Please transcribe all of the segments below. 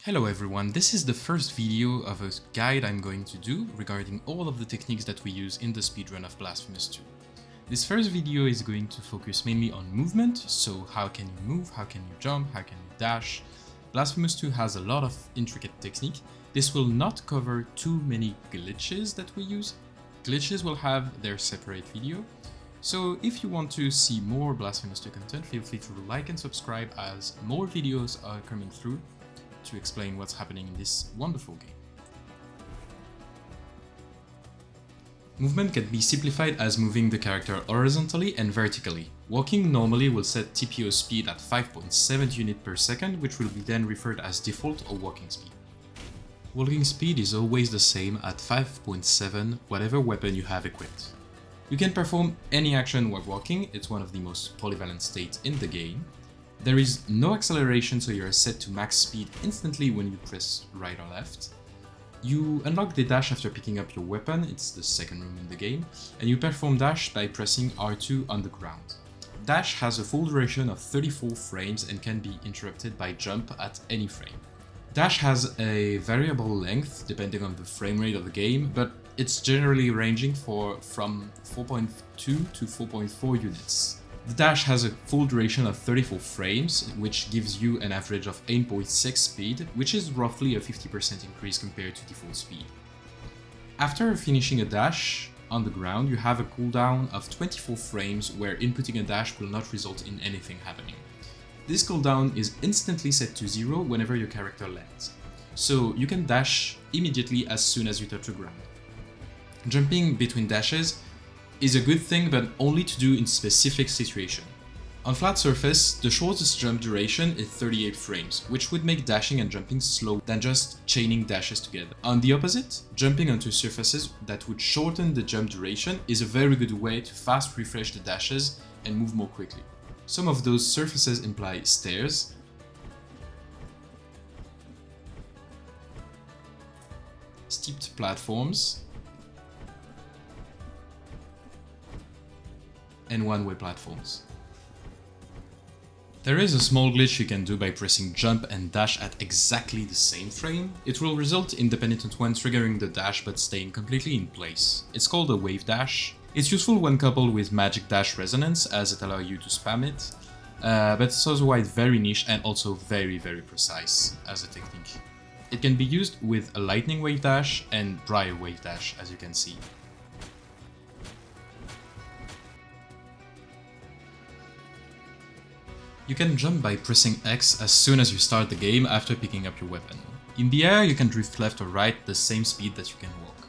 Hello everyone, this is the first video of a guide I'm going to do regarding all of the techniques that we use in the speedrun of Blasphemous 2. This first video is going to focus mainly on movement, so how can you move, how can you jump, how can you dash. Blasphemous 2 has a lot of intricate technique. This will not cover too many glitches that we use. Glitches will have their separate video. So if you want to see more Blasphemous 2 content, feel free to like and subscribe as more videos are coming through to explain what's happening in this wonderful game. Movement can be simplified as moving the character horizontally and vertically. Walking normally will set TPO speed at 5.7 units per second, which will be then referred as default or walking speed. Walking speed is always the same at 5.7 whatever weapon you have equipped. You can perform any action while walking, it's one of the most polyvalent states in the game. There is no acceleration, so you are set to max speed instantly when you press right or left. You unlock the dash after picking up your weapon, it's the second room in the game, and you perform dash by pressing R2 on the ground. Dash has a full duration of 34 frames and can be interrupted by jump at any frame. Dash has a variable length depending on the frame rate of the game, but it's generally ranging from 4.2 to 4.4 units. The dash has a full duration of 34 frames, which gives you an average of 8.6 speed, which is roughly a 50% increase compared to default speed. After finishing a dash on the ground, you have a cooldown of 24 frames where inputting a dash will not result in anything happening. This cooldown is instantly set to 0 whenever your character lands, so you can dash immediately as soon as you touch the ground. Jumping between dashes is a good thing, but only to do in specific situations. On flat surface, the shortest jump duration is 38 frames, which would make dashing and jumping slow than just chaining dashes together. On the opposite, jumping onto surfaces that would shorten the jump duration is a very good way to fast refresh the dashes and move more quickly. Some of those surfaces imply stairs, steeped platforms, and one-way platforms. There is a small glitch you can do by pressing jump and dash at exactly the same frame. It will result in the penitent one triggering the dash but staying completely in place. It's called a wave dash. It's useful when coupled with magic dash resonance as it allows you to spam it, but it's otherwise very niche and also very precise as a technique. It can be used with a lightning wave dash and briar wave dash, as you can see. You can jump by pressing X as soon as you start the game after picking up your weapon. In the air, you can drift left or right the same speed that you can walk.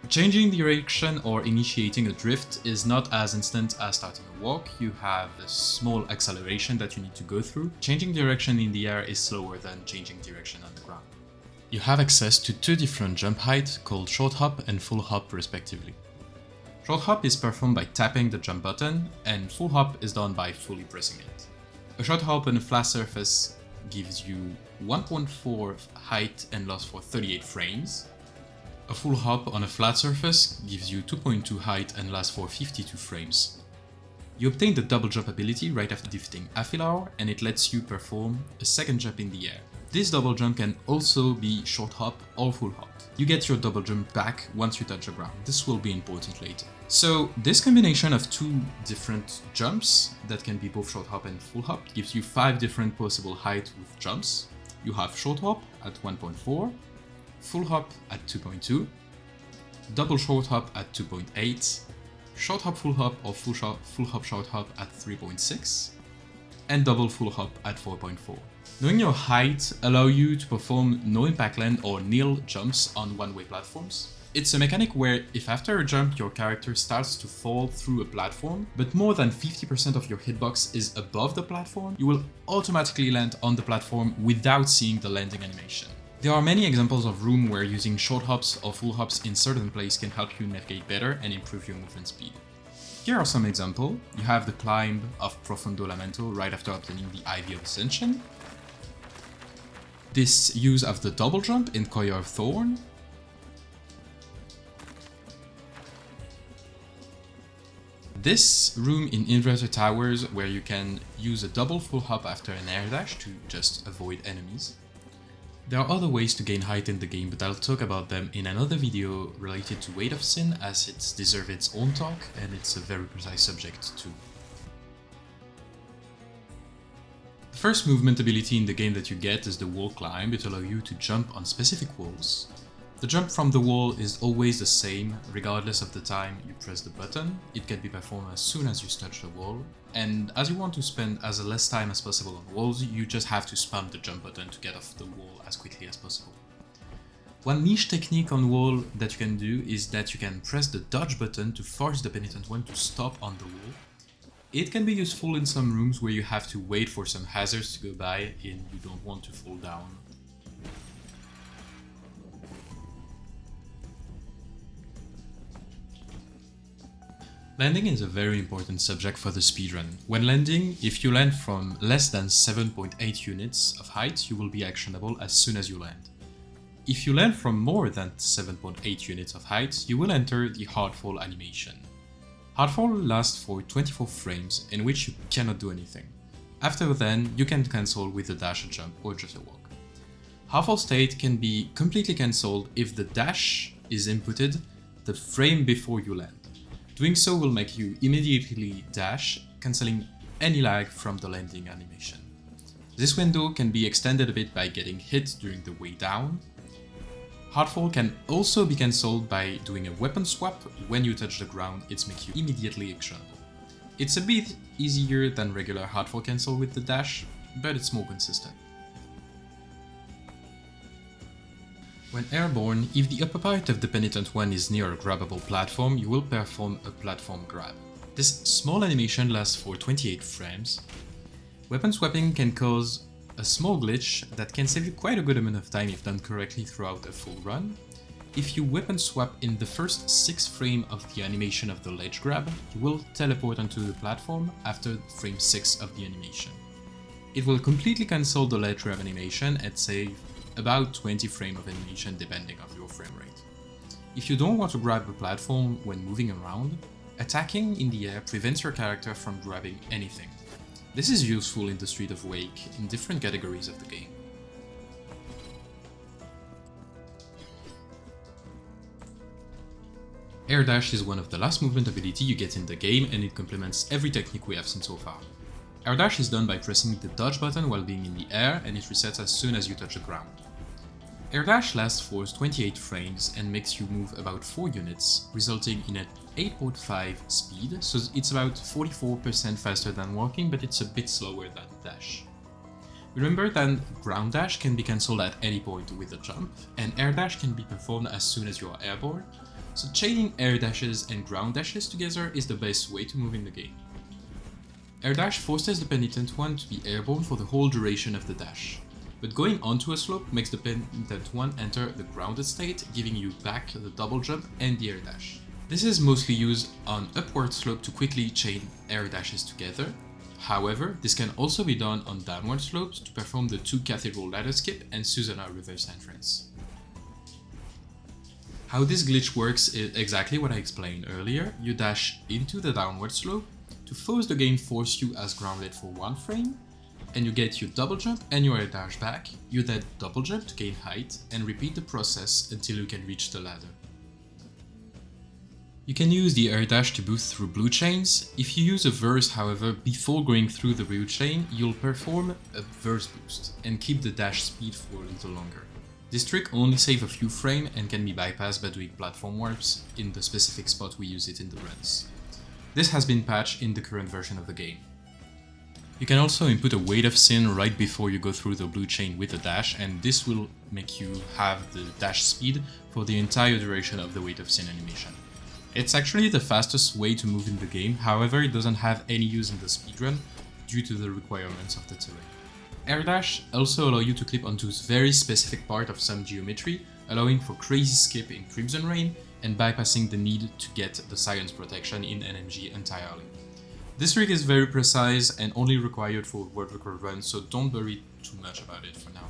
Changing direction or initiating a drift is not as instant as starting a walk. You have a small acceleration that you need to go through. Changing direction in the air is slower than changing direction on the ground. You have access to two different jump heights called short hop and full hop respectively. Short hop is performed by tapping the jump button, and full hop is done by fully pressing it. A short hop on a flat surface gives you 1.4 height and lasts for 38 frames. A full hop on a flat surface gives you 2.2 height and lasts for 52 frames. You obtain the double jump ability right after defeating Aphilar, and it lets you perform a second jump in the air. This double jump can also be short hop or full hop. You get your double jump back once you touch the ground. This will be important later. So this combination of two different jumps that can be both short hop and full hop gives you 5 different possible heights with jumps. You have short hop at 1.4, full hop at 2.2, double short hop at 2.8, short hop full hop or full hop short hop at 3.6, and double full hop at 4.4. Knowing your height allows you to perform no impact land or nil jumps on one-way platforms. It's a mechanic where if after a jump your character starts to fall through a platform, but more than 50% of your hitbox is above the platform, you will automatically land on the platform without seeing the landing animation. There are many examples of rooms where using short hops or full hops in certain places can help you navigate better and improve your movement speed. Here are some examples. You have the climb of Profondo Lamento right after obtaining the Ivy of Ascension. This use of the double jump in Coil of Thorn. This room in Inverter Towers where you can use a double full hop after an Airdash to just avoid enemies. There are other ways to gain height in the game, but I'll talk about them in another video related to Weight of Sin, as it deserves its own talk and it's a very precise subject too. The first movement ability in the game that you get is the wall climb. It allows you to jump on specific walls. The jump from the wall is always the same, regardless of the time you press the button. It can be performed as soon as you touch the wall, and as you want to spend as less time as possible on walls, you just have to spam the jump button to get off the wall as quickly as possible. One niche technique on wall that you can do is that you can press the dodge button to force the penitent one to stop on the wall. It can be useful in some rooms where you have to wait for some hazards to go by and you don't want to fall down. Landing is a very important subject for the speedrun. When landing, if you land from less than 7.8 units of height, you will be actionable as soon as you land. If you land from more than 7.8 units of height, you will enter the hardfall animation. Hardfall lasts for 24 frames, in which you cannot do anything. After then, you can cancel with a dash, a jump, or just a walk. Hardfall state can be completely cancelled if the dash is inputted the frame before you land. Doing so will make you immediately dash, cancelling any lag from the landing animation. This window can be extended a bit by getting hit during the way down. Hardfall can also be cancelled by doing a weapon swap. When you touch the ground, it makes you immediately actionable. It's a bit easier than regular hardfall cancel with the dash, but it's more consistent. When airborne, if the upper part of the penitent one is near a grabbable platform, you will perform a platform grab. This small animation lasts for 28 frames. Weapon swapping can cause a small glitch that can save you quite a good amount of time if done correctly throughout a full run. If you weapon swap in the first 6 frames of the animation of the ledge grab, you will teleport onto the platform after frame 6 of the animation. It will completely cancel the ledge grab animation and save about 20 frames of animation depending on your frame rate. If you don't want to grab the platform when moving around, attacking in the air prevents your character from grabbing anything. This is useful in the Street of Wake in different categories of the game. Airdash is one of the last movement ability you get in the game, and it complements every technique we have seen so far. Airdash is done by pressing the dodge button while being in the air, and it resets as soon as you touch the ground. Airdash lasts for 28 frames and makes you move about 4 units, resulting in an 8.5 speed, so it's about 44% faster than walking, but it's a bit slower than dash. Remember that ground dash can be cancelled at any point with a jump, and air dash can be performed as soon as you are airborne, so chaining air dashes and ground dashes together is the best way to move in the game. Airdash forces the penitent one to be airborne for the whole duration of the dash, but going onto a slope makes the penitent one enter the grounded state, giving you back the double jump and the air dash. This is mostly used on upward slope to quickly chain air dashes together. However, this can also be done on downward slopes to perform the 2 Cathedral ladder skip and Susanna reverse entrance. How this glitch works is exactly what I explained earlier. You dash into the downward slope to force the game force you as grounded for 1 frame, and you get your double jump and your air dash back. You then double jump to gain height and repeat the process until you can reach the ladder. You can use the air dash to boost through blue chains. If you use a verse, however, before going through the blue chain, you'll perform a verse boost and keep the dash speed for a little longer. This trick only saves a few frames and can be bypassed by doing platform warps in the specific spot we use it in the runs. This has been patched in the current version of the game. You can also input a Weight of Sin right before you go through the blue chain with a dash, and this will make you have the dash speed for the entire duration of the Weight of Sin animation. It's actually the fastest way to move in the game, however it doesn't have any use in the speedrun due to the requirements of the terrain. Airdash also allows you to clip onto a very specific part of some geometry, allowing for crazy skip in Crimson Rain and bypassing the need to get the science protection in NMG entirely. This trick is very precise and only required for world record runs, so don't worry too much about it for now.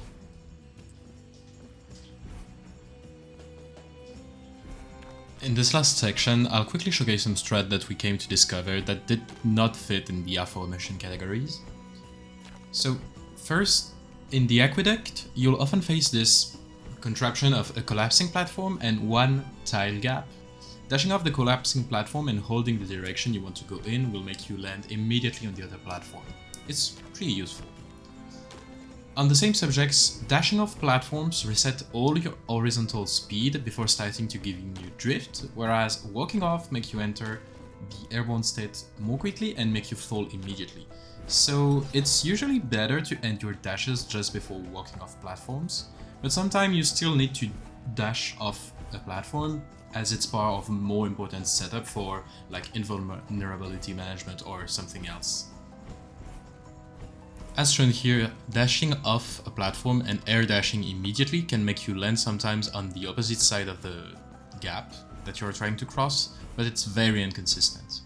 In this last section, I'll quickly showcase some strats that we came to discover that did not fit in the aforementioned categories. So, first, In the aqueduct, you'll often face this contraption of a collapsing platform and one tile gap. Dashing off the collapsing platform and holding the direction you want to go in will make you land immediately on the other platform. It's pretty useful. On the same subjects, dashing off platforms reset all your horizontal speed before starting to giving you drift, whereas walking off make you enter the airborne state more quickly and make you fall immediately. So it's usually better to end your dashes just before walking off platforms, but sometimes you still need to dash off a platform as it's part of a more important setup for like invulnerability management or something else. As shown here, dashing off a platform and air dashing immediately can make you land sometimes on the opposite side of the gap that you're trying to cross, but it's very inconsistent.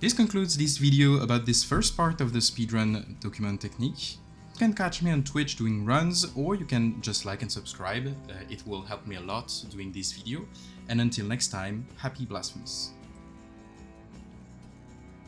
This concludes this video about this first part of the speedrun document technique. You can catch me on Twitch doing runs, or you can just like and subscribe, it will help me a lot doing this video. And until next time, happy Blasphemous!